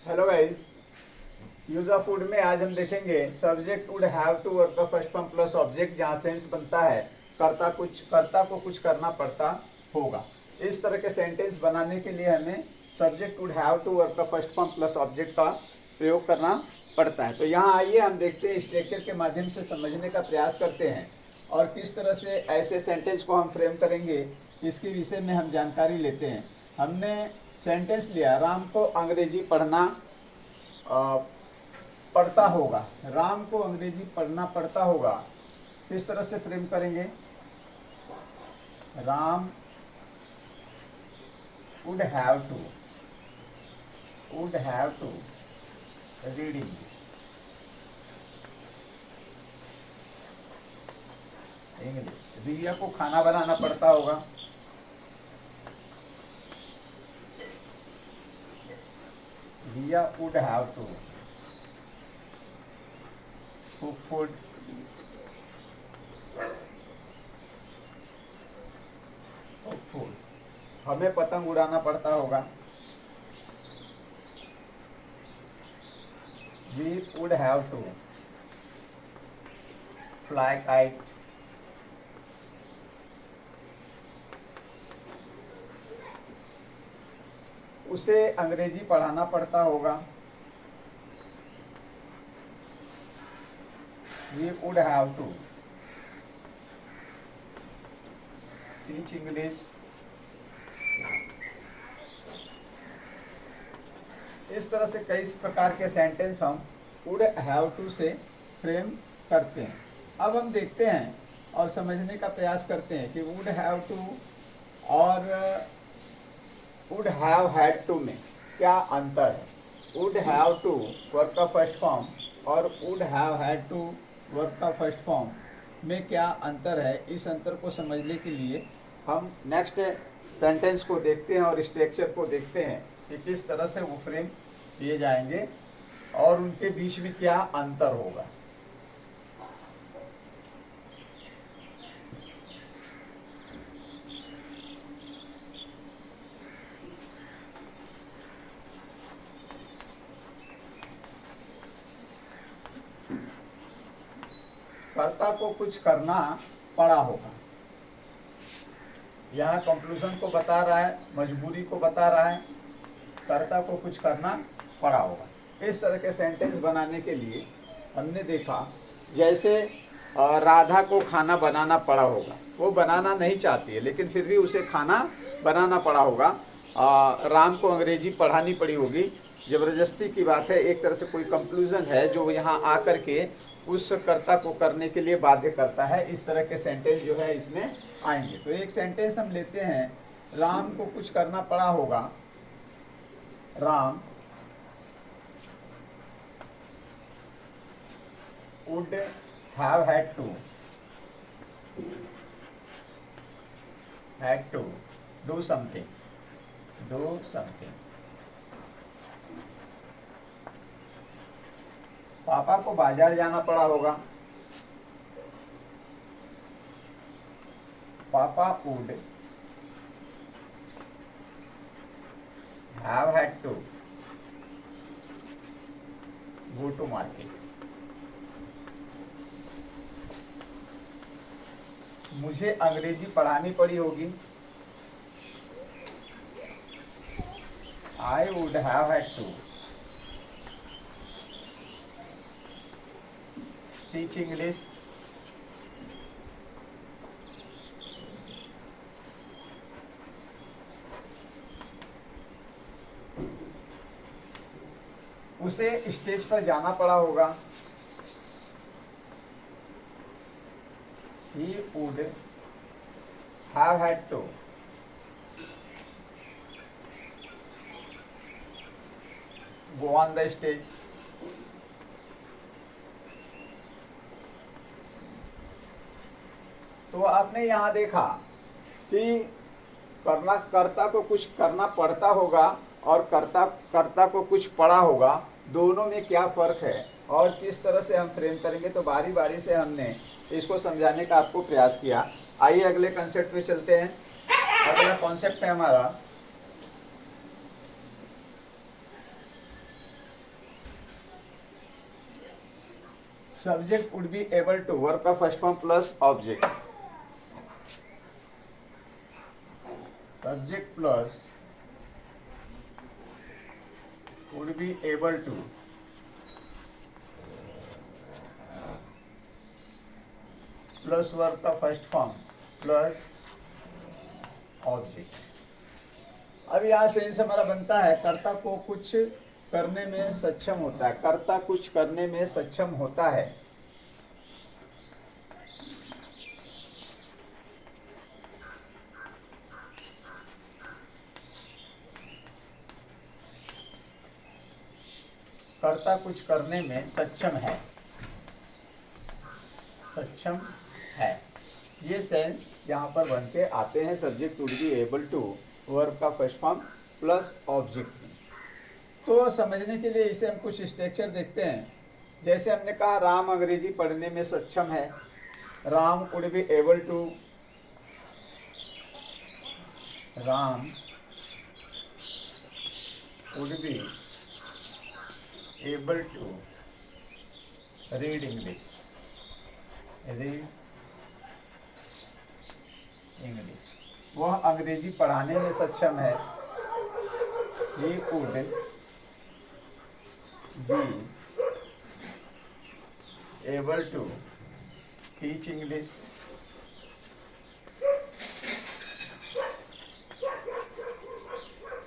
Hello guys, use of would में आज हम देखेंगे subject would have to work the first form plus object, जहाँ सेंस बनता है कर्ता को कुछ करना पड़ता होगा। इस तरह के सेंटेंस बनाने के लिए हमें subject would have to work the first form plus object का प्रयोग करना पड़ता है। तो यहाँ आइए हम देखते हैं, स्ट्रक्चर के माध्यम से समझने का प्रयास करते हैं और किस तरह से ऐसे सेंटेंस को हम फ्रेम करेंगे, इसके विषय में हम जानकारी लेते हैं। हमने सेंटेंस लिया, राम को अंग्रेजी पढ़ता होगा। राम को अंग्रेजी पढ़ना पड़ता होगा, किस तरह से फ्रेम करेंगे? Ram would have to reading English. Riya को खाना बनाना पड़ता होगा। रिया would have to cook food हमें पतंग उड़ाना पड़ता होगा। We would have to fly kite उसे अंग्रेजी पढ़ाना पड़ता होगा। We would have to teach English। इस तरह से कई प्रकार के सेंटेंस हम would have to से फ्रेम करते हैं। अब हम देखते हैं और समझने का प्रयास करते हैं कि would have to और would have had to में क्या अंतर है। would have to वर्ब का फर्स्ट फॉर्म और would have had to verb का फर्स्ट फॉर्म में क्या अंतर है, इस अंतर को समझने के लिए हम नेक्स्ट सेंटेंस को देखते हैं और स्ट्रक्चर को देखते हैं कि किस तरह से वो फ्रेम किए जाएंगे और उनके बीच में क्या अंतर होगा। कर्ता को कुछ करना पड़ा होगा। यहाँ कंक्लूजन को बता रहा है, मजबूरी को बता रहा है, कर्ता को कुछ करना पड़ा होगा। इस तरह के सेंटेंस बनाने के लिए हमने देखा, जैसे राधा को खाना बनाना पड़ा होगा। वो बनाना नहीं चाहती है लेकिन फिर भी उसे खाना बनाना पड़ा होगा। राम को अंग्रेजी पढ़ानी पड़ी होगी, ज़बरदस्ती की बात है। एक तरह से कोई कंक्लूजन है जो यहाँ आकर के उस कर्ता को करने के लिए बाध्य करता है। इस तरह के सेंटेंस जो है इसमें आएंगे। तो एक सेंटेंस हम लेते हैं, राम को कुछ करना पड़ा होगा। Ram would have had to do something पापा को बाजार जाना पड़ा होगा। पापा would have had to go to market। मुझे अंग्रेजी पढ़ानी पड़ी होगी। I would have had to teach English। उसे स्टेज पर जाना पड़ा होगा। He would have had to go on the stage। तो आपने यहाँ देखा कि कर्ता को कुछ करना पड़ता होगा और कर्ता को कुछ पड़ा होगा, दोनों में क्या फ़र्क है और किस तरह से हम फ्रेम करेंगे। तो बारी बारी से हमने इसको समझाने का आपको प्रयास किया। आइए अगले कॉन्सेप्ट पे चलते हैं। अगला कॉन्सेप्ट है हमारा subject would be able to, verb का first form plus object, subject plus would be able to plus verb का first form plus object। अब यहाँ सेंस हमारा बनता है कर्ता को कुछ करने में सक्षम होता है, कर्ता कुछ करने में सक्षम होता है। कर्ता कुछ करने में सक्षम है, सक्षम है। ये सेंस यहाँ पर बन के आते हैं subject would be able to, verb का फर्स्ट फॉर्म प्लस ऑब्जेक्ट। तो समझने के लिए इसे हम कुछ स्ट्रक्चर देखते हैं। जैसे हमने कहा राम अंग्रेजी पढ़ने में सक्षम है, Ram would be able to, Ram would be able to read English, read English. वह अंग्रेजी पढ़ाने में सक्षम है, he would be able to teach English,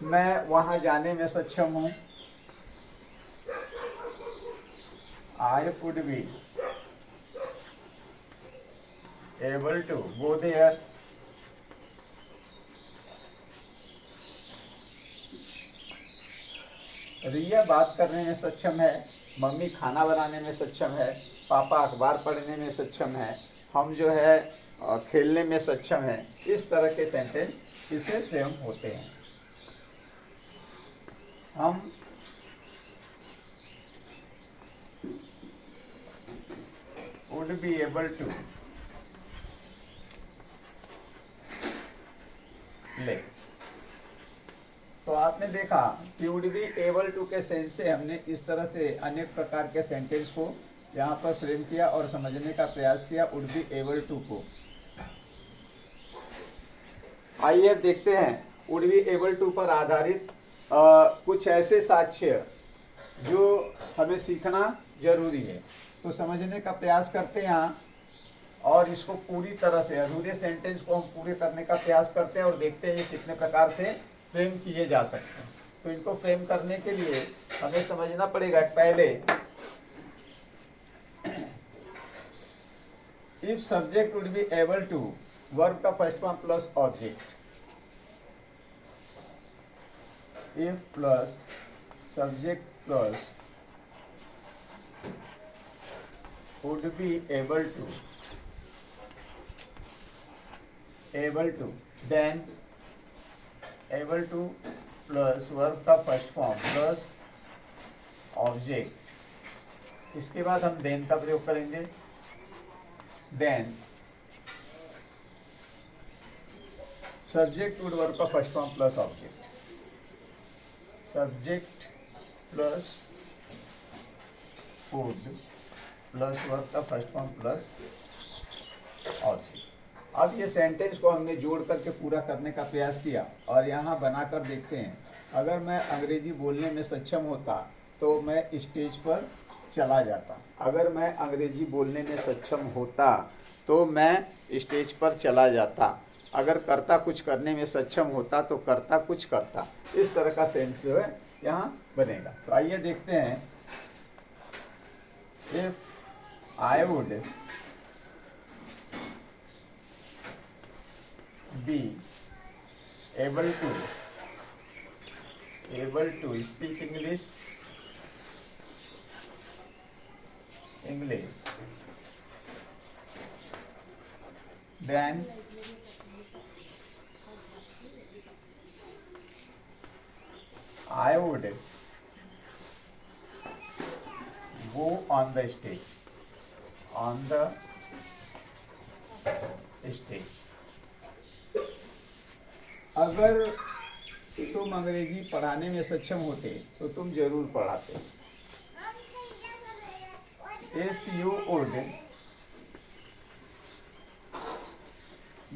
मैं वहाँ जाने में सक्षम हूँ, I would be able to go there, रिया बात करने में सक्षम है, मम्मी खाना बनाने में सक्षम है, पापा अखबार पढ़ने में सक्षम है, हम जो है खेलने में सक्षम है। इस तरह के सेंटेंस इससे फ्रेम होते हैं। हम would be able to play। तो आपने देखा कि वुड बी एबल टू के सेंस से हमने इस तरह से अनेक प्रकार के सेंटेंस को यहाँ पर फ्रेम किया और समझने का प्रयास किया वुड बी एबल टू को। आइए अब देखते हैं वुड बी एबल टू पर आधारित कुछ ऐसे साक्ष्य जो हमें सीखना जरूरी है। तो समझने का प्रयास करते हैं यहाँ, और इसको पूरी तरह से अधूरे सेंटेंस को हम पूरे करने का प्रयास करते हैं और देखते हैं ये कितने प्रकार से फ्रेम किए जा सकते हैं। तो इनको फ्रेम करने के लिए हमें समझना पड़ेगा पहले, if subject would be able to, verb का first form plus object, if plus subject plus would be able to, then able to plus verb का फर्स्ट फॉर्म प्लस ऑब्जेक्ट। इसके बाद हम then का प्रयोग करेंगे, then सब्जेक्ट वुड वर्ब का first form plus object, subject plus would plus verb का first form plus object. अब ये सेंटेंस को हमने जोड़ करके पूरा करने का प्रयास किया और यहाँ बनाकर देखते हैं। अगर मैं अंग्रेजी बोलने में सक्षम होता तो मैं स्टेज पर चला जाता, अगर मैं अंग्रेजी बोलने में सक्षम होता तो मैं स्टेज पर चला जाता, अगर कर्ता कुछ करने में सक्षम होता तो कर्ता कुछ करता। इस तरह का सेंस जो है यहाँ बनेगा। तो आइए देखते हैं, if I would be able to speak English, then I would go on the stage, on the stage। अगर तुम अंग्रेजी पढ़ाने में सक्षम होते तो तुम जरूर पढ़ाते। if you would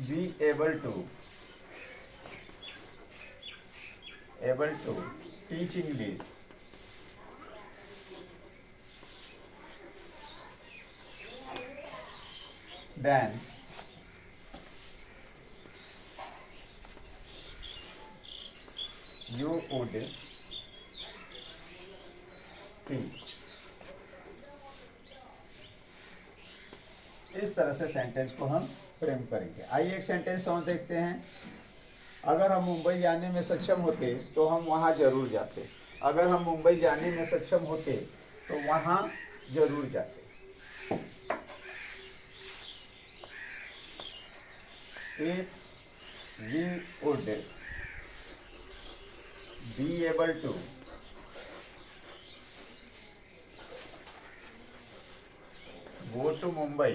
be able to teach English then you would teach। इस तरह से सेंटेंस को हम फ्रेम करेंगे। आइए एक सेंटेंस और देखते हैं। अगर हम मुंबई जाने में सक्षम होते तो हम वहाँ जरूर जाते। अगर हम मुंबई जाने में सक्षम होते तो वहाँ जरूर जाते। If we would be able to go to Mumbai,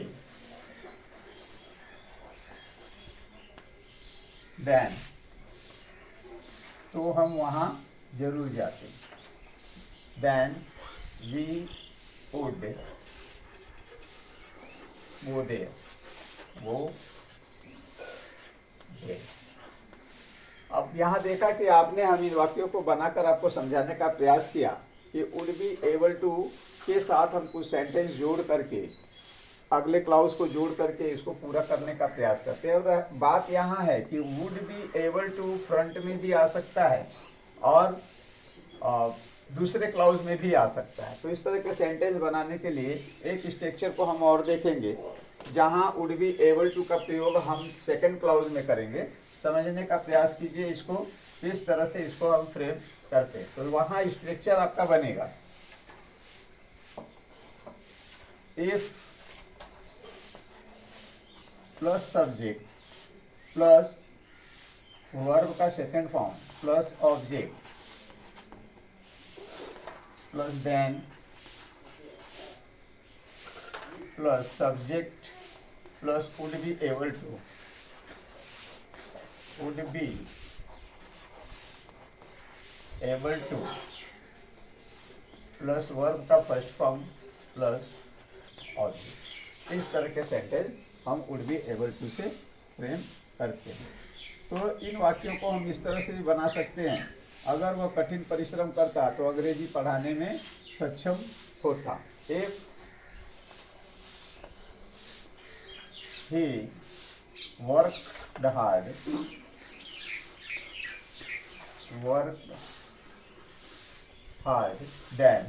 then तो हम वहाँ जरूर जाते। Then we would go there, वो there। अब यहाँ देखा कि आपने हम इन वाक्यों को बनाकर आपको समझाने का प्रयास किया कि वुड बी एबल टू के साथ हम कुछ सेंटेंस जोड़ करके अगले क्लाउज को जोड़ करके इसको पूरा करने का प्रयास करते हैं। और बात यहाँ है कि would be able to front में भी आ सकता है और दूसरे क्लाउज में भी आ सकता है। तो इस तरह के सेंटेंस बनाने के लिए एक स्ट्रक्चर को हम और देखेंगे जहाँ वुड बी एबल टू का प्रयोग हम सेकंड क्लाउज में करेंगे। समझने का प्रयास कीजिए इसको, किस तरह से इसको हम फ्रेम करते हैं। तो वहाँ स्ट्रक्चर आपका बनेगा, if plus subject plus verb का second form plus object plus then plus subject plus would be able to, would be able to plus verb का फर्स्ट फॉर्म प्लस ऑब्जेक्ट। इस तरह के सेंटेंस हम would be able to से frame करते हैं। तो इन वाक्यों को हम इस तरह से भी बना सकते हैं। अगर वह कठिन परिश्रम करता तो अंग्रेजी पढ़ाने में सक्षम होता। If he worked hard then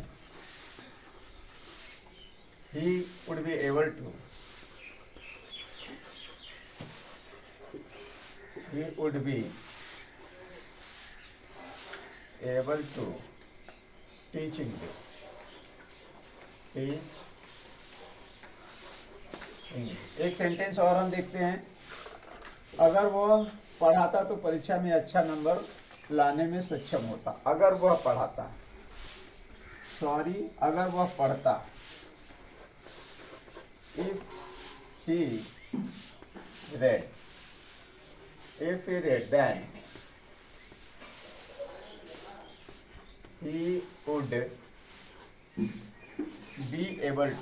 he would be able to teach English। एक सेंटेंस और हम देखते हैं। अगर वह पढ़ाता तो परीक्षा में अच्छा नंबर लाने में सक्षम होता। अगर वह पढ़ाता, अगर वह पढ़ता, if he read then he would be able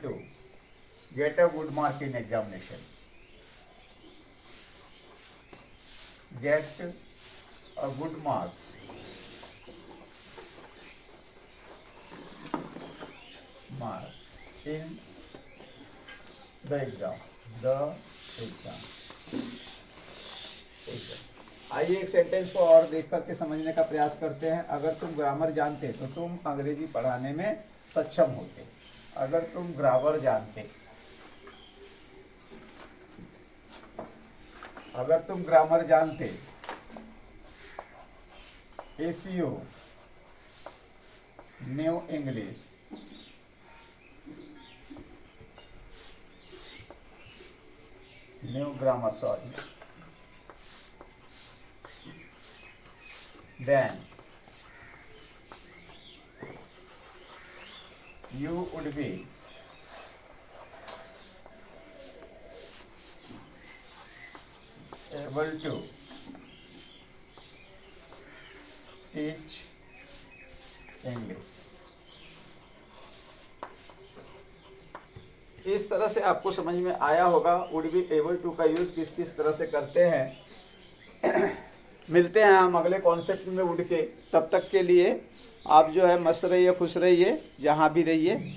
to get a good mark in examination। Get a good mark in the exam। आइए एक सेंटेंस को और देख करके समझने का प्रयास करते हैं। अगर तुम ग्रामर जानते तो तुम अंग्रेजी पढ़ाने में सक्षम होते। अगर तुम ग्रामर जानते, अगर तुम ग्रामर जानते, if you new English, new grammar then you would be able to teach English. इस तरह से आपको समझ में आया होगा वुड बी एबल टू का यूज किस किस तरह से करते हैं। मिलते हैं हम अगले कॉन्सेप्ट में वुड के, तब तक के लिए आप जो है मस्त रहिए, खुश रहिए, जहाँ भी रहिए।